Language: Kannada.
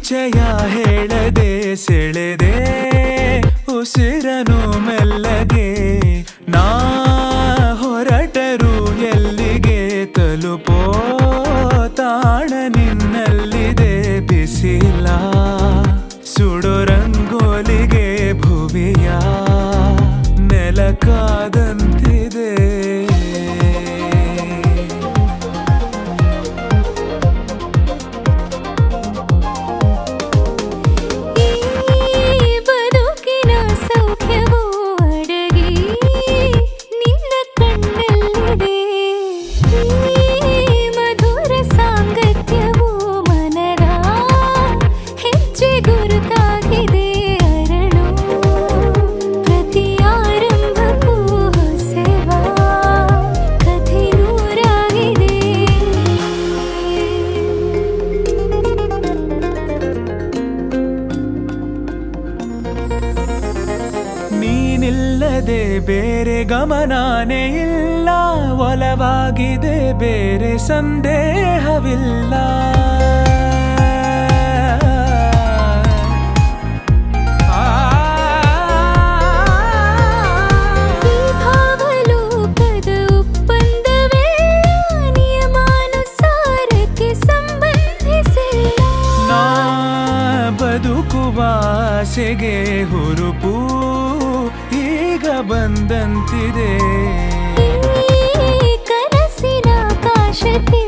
ಪರಿಚಯ ಹೇಳದೆ ಸೆಳೆದೆ ಉಸಿರನು ಮೆಲ್ಲಗೆ ನಾ ಹೊರಟರು ಎಲ್ಲಿಗೆ ತಲುಪೋ ತಾಣ ನಿನ್ನಲ್ಲಿದೆ ಬಿಸಿಲ ಸುಡೋ ರಂಗೋಲಿಗೆ ಭುವಿಯ ನೆಲಕಾದಂತಿದೆ ನೀನಿಲ್ಲದೆ ಬೇರೆ ಗಮನಾನೇ ಇಲ್ಲ ಒಲವಾಗಿದೆ ಬೇರೆ ಸಂದೇಹವಿಲ್ಲ ನಾ ಬದುಕುವ ಆಸೆಗೆ ಹುರುಪು ಈಗ ಬಂದಂತಿದೆ ಕನಸಿನ ಕಾಶತೆ